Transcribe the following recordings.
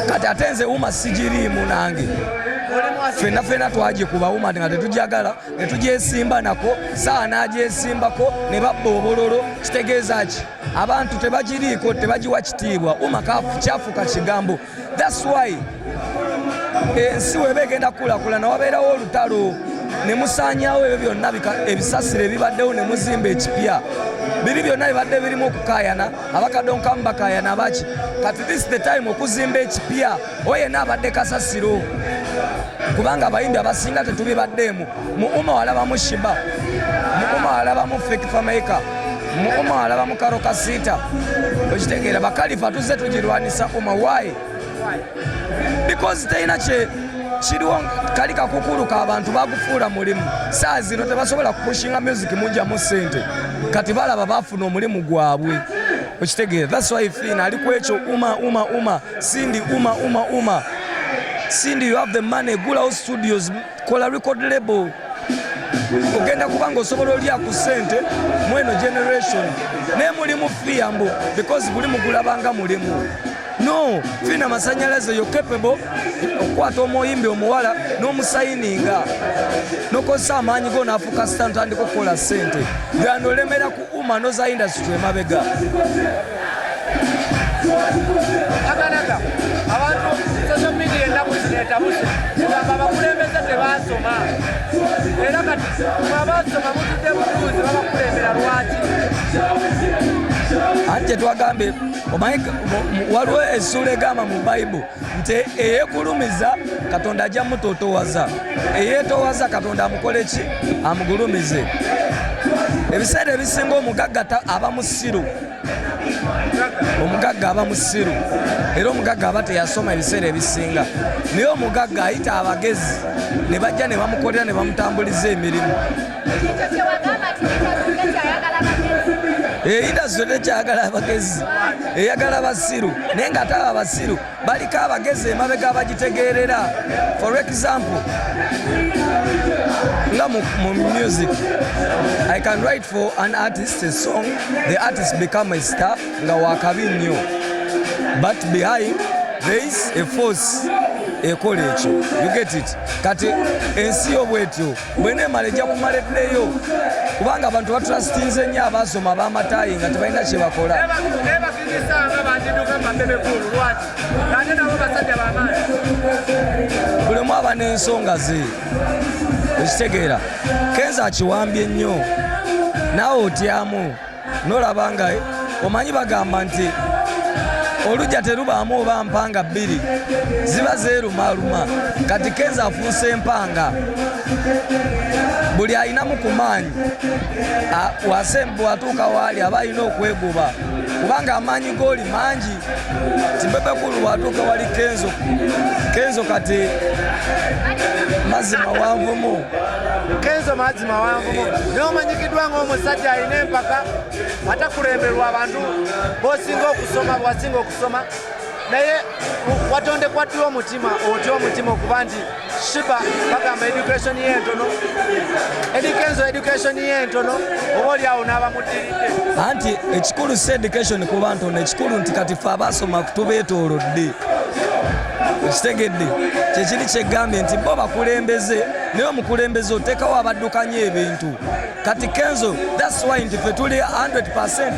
kati ate nze uma sigiriimu nange fenna twagikuba uma nga tetujagala ne tugyesimba nako saa n'agyesimbako ne babba obololo kitegeeza ki abantu tebagiriiko tebagiwa kitiibwa uma kyafuka kigambo. That's why ensi weba egenda kulakula nawabeerawo olutalo ne musaanyawo ebyo byonna ebisasiro ebibaddewo ne muzimba ekipya biri byonna bibadde birimu okukaayana abakadde nkamu bakaayana baki kati this the time okuzimba ekipya oyo yenna abadde kasasiro kubanga abayimbi abasinga tetubibaddeemu mu uma walabamu shiba mu uma walabamu Phina Masanyalaze mu uma walabamu Kalifah okitegeera bakalifa tuzze tugirwanisa uma. Why? Because teyina kiriwo kali kakukulu ka abantu bagufuula mulimu saa zino tebasobola kupushinga music mujja mu ssente kati balaba bafuna omulimu gwabwe okitegeera. That's why Phina ali ku ekyo uma Cindy uma Cindy, you have the money, gulawo studios, kola record label ogenda kubanga osobola olya ku ssente mweno generation ne mulimu fiyambo because buli mugulabanga mulimu. No, Phina Masanyalaze you're capable okwata omuyimbi omuwala n'omusayininga nokozesa amaanyi go n'afuuka sita ntandika okukola ssente ganolemera ku uma noza industry emabega. Aganaga abantu social media ennaku zineetabuse kugamba abakulembeze tebasoma era kati abasoma mutudde butuuzi babakulembera lwaki ate twagambe waliwo essula egamba mu Bayibuli nti eyeegulumiza Katonda ajja mutootowaza eyeetoowaza Katonda amukole ki amugulumize. Ebiseera ebisinga omugagga aba musiru omugagga aba musiru era omugagga aba teyasoma ebiseera ebisinga naye omugagga ayita abagezi ne bajja ne bamukolera ne bamutambuliza emirimu. Industry tekyayagala abagezi eyagala abasiru naye nga ate abo abasiru baliko abagezi emabega abagitegeerera. For example nga mu music I can write for an artist a song, the artist become a star nga wakabi nnyo but behind there is a force ekola ekyo. You get it? Kati ensi y'obwetyo bweneemala ejja kumaleddeyo kubanga abantu batrustinze nnyo abasoma b'amataayi nga tebalina kye bakola. Bulimu aba n'ensonga ze okitegeera. Kenza akiwambye nnyo naawe otyamu n'olaba nga omanyi bagamba nti olujja terubaamu oba mpanga bbiri ziba zeerumaluma kati Kenza afuuse empanga buli alinamu ku maanyi wasembu atuuka waali aba alina okwegoba kubanga amaanyi g'oli mangi timbebekulu watuuka wali Kenzo kati mazzi mawanvumu Kenzo mazzi mawanvumu naye omanyikiddwa ng'omusajja alina empaka atakulemberwa abantu bwasinga okusoma naye watondekwa ddi omutima otya omutima okuba nti shiba bagamba education y'entono Kenzo education y'entono oba oliawo n'abamuddiridde anti ekikulu si education kuba ntono ekikulu nti kati ffe abasoma tubeetoolodde ekitegedde kyekiri kyegambye nti bo bakulembeze naye omukulembeze oteekawo abaddukanya ebintu kati Kenzo. That's why nti ffe tuli 100%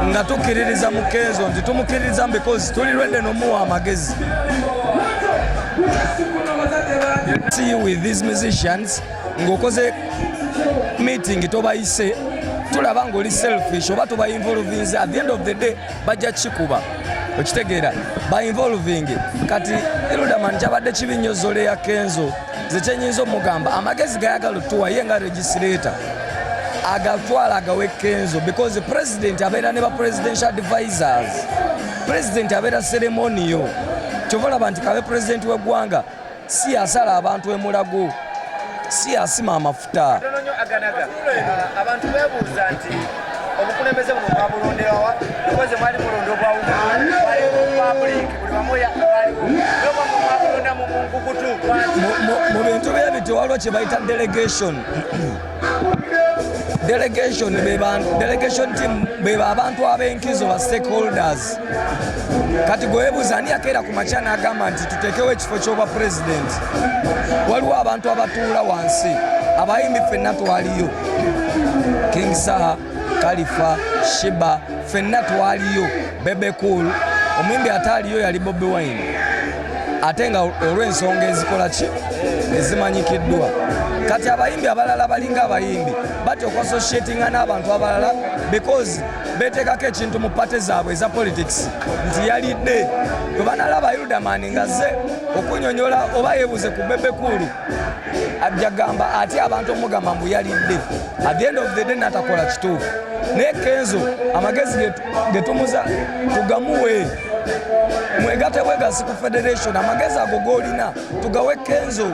nga tukkiririza mu Kenzo nti tumukkiririza because tuli ready n'omuwa amagezi. See you with these musicians ng'okoze meeting tobayise tulaba ng'oli selfish oba tubayinvolvinze at the end of the day bajja kikuba okitegeera bayinvolving kati Erudaman kyabadde kibinyozole ya Kenzo ze kyenyinza omugamba amagezi gayagala otuwa ye nga registrator agatwala agawe Kenzo because the president abeera ne ba presidential advisors president abeera ceremonial kyova olaba nti kabe president w'eggwanga si asala abantu emulago si asima amafuta. Aganaga abantu beebuuza nti obukulembeze buno bwabulondewa because mwali mulondebwa public buli bamoya mwabulonda mu nkukutu mu bintu bye biti waliwo kye bayita delegation delegation team beba abantu abenkizo ba stakeholders kati goebuza ani akera ku machana agamba nti tutekewe ekifo ky'obwa president waliwo abantu abatuula wansi abayimbi ffenna twaliyo King Saha Kalifah Shiba ffenna twaliyo Bebe Cool omuyimbi ataaliyo yali Bobi Wine ate nga olw'ensonga ezikola ki ezimanyikiddwa kati abayimbi abalala balinga abayimbi batyoka associatinga n'abantu abalala because beteekako ekintu mu pate zaabwe eza politics nti yalidde bwe banalaba Yudamani ngazze okunyonyola oba yeebuze ku Bebe Cool ajja gamba ate abantu omugamba mbu yalidde at the end of the day natakola kituufu naye Kenzo amagezi getumuza tugamuwe mwegate bwegasi ku federation amagezi ago golina tugawe Kenzo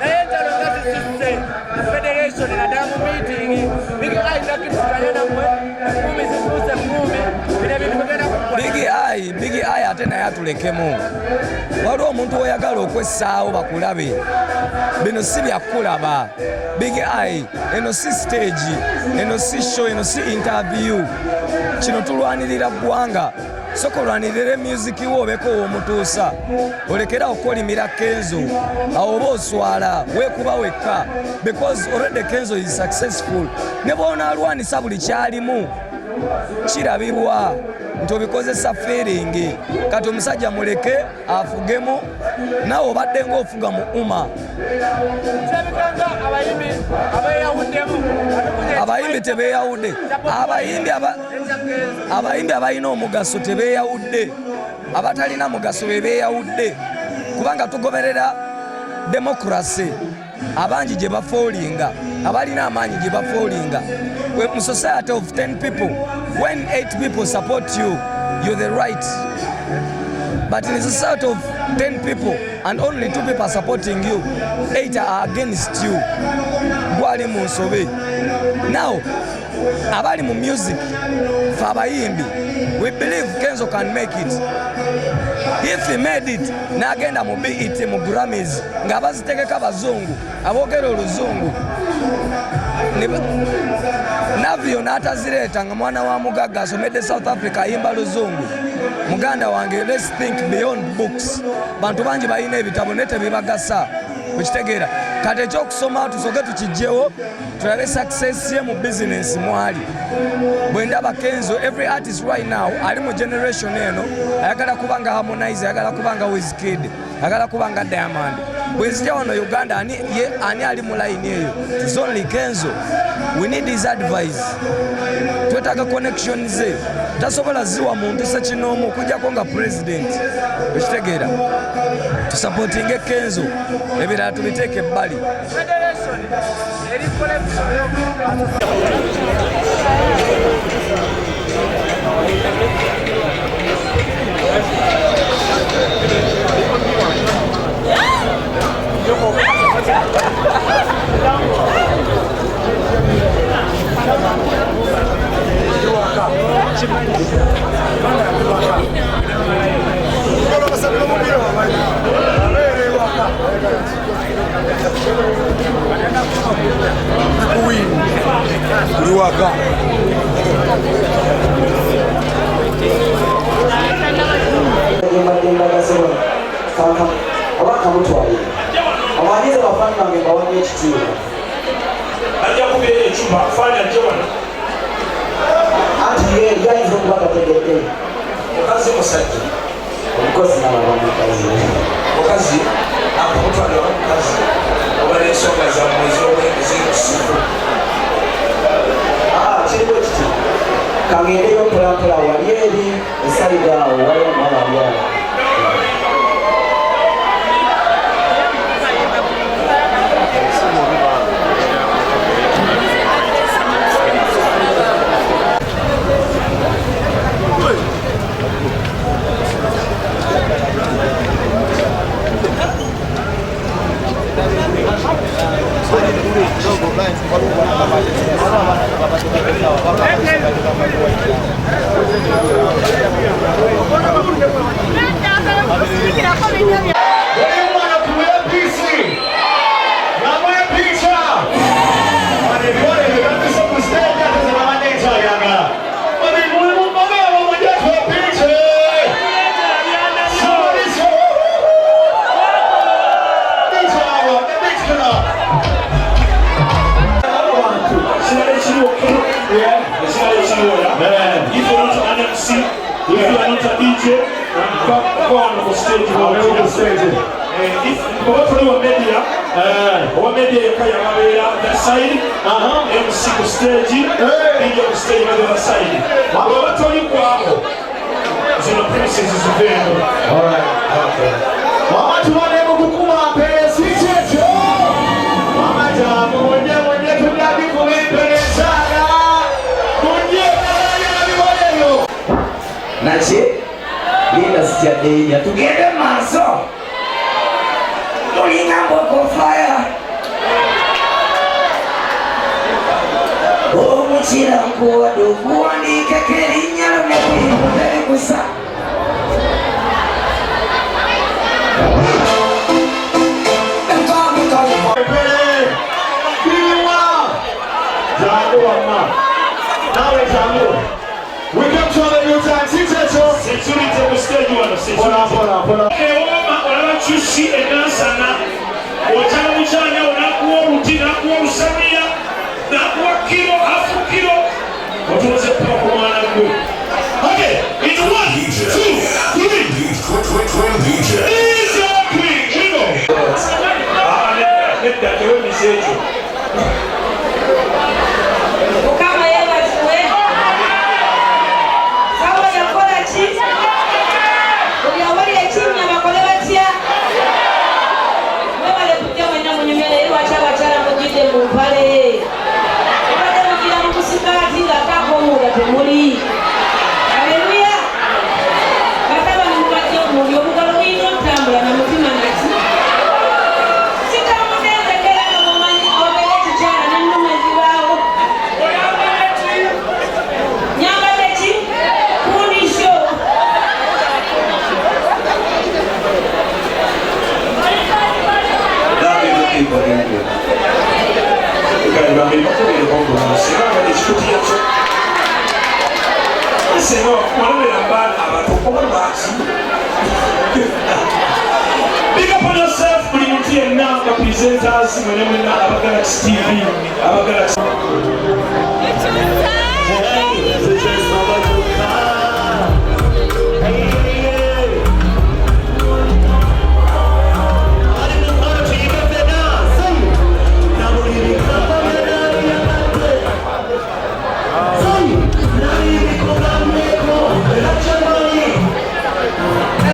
naye njalo ngatisise federation naddala mu meeting bigi aina kitugayana mwe kumi zifuse kumi bine bintu bigenda kugwa bigi ayi ate naye atulekemu waliwo omuntu oyagala okwessaawo bakulabe bino si byakulaba bigi ayi eno si stage eno si show eno si interview kino tulwanirira ggwanga soko lwanirire music wo obeko omutuusa olekera okulimira Kenzo awo oba oswala wekuba wekka because already Kenzo is successful ne bona alwanisa buli kyalimu kirabibwa nti obikozesa feeringi kati omusajja muleke afugemu nawe obadde ng'ofuga mu uma abayimbi tebeeyawudde abayimbi abalina omugaso tebeeyawudde abatalina mugaso beeyawudde kubanga tugoberera demokrasi abangi gye bafoolinga abalina amaanyi gye bafoolinga mu society of 10 people when 8 people support you you're the right but in a society of 10 people and only 2 people are supporting you 8 are against you gwali mu nsobe now abali mu music fa abayimbi we believe Kenzo can make it if he made it n'agenda mu BET mu Grammys ng'abazitegeka bazungu aboogera oluzungu navyo n'atazireeta nga mwana wa mugagga asomedde South Africa ayimba luzungu muganda wange let's think beyond books bantu bangi balina ebitabo naye tebibagasa okitegeera kati ekyokusoma tusoke tukijjewo tulabe success ye mu business mwali bwe ndaba Kenzo every artist right now ali mu generation eno ayagala kubanga Harmonize ayagala kubanga Wizkid ayagala kubanga Diamond bwe nzija wano Uganda ani ali mu line eyo it's only Kenzo we need his advice twetaaga connection ze tasobola ziwa muntu sekinoomu okujjako nga president okitegeera tusupportinge Kenzo ebirala tubiteeke ebbali Kangeyo pula walieri esalida wale mwana Picha! If you're not an MC, if you are not a DJ, go on the stage. If you are media, you can that side, MC stage, DJ stage on the other side. What are you going? So the premises is available. All right. Okay. Mama, you want to go to pay switch it, Mama, Nache, leaders today, you together, man, so. Going up on fire. Oh, Muchira, go to Guani, Kakarinia, Kusa. We come to the new time, security will stay you on the stage. Hold on. Chushi and Nansana, or Tamuchana, or Nakua, Rutina, Samia, Nakua Kilo, half a kilo. What was it? Okay, it's 1, 2, 3. DJ. Easy up, quick, we go. Let that hear me say to Big up on yourself, but you can now present us when I'm in Aganaga TV.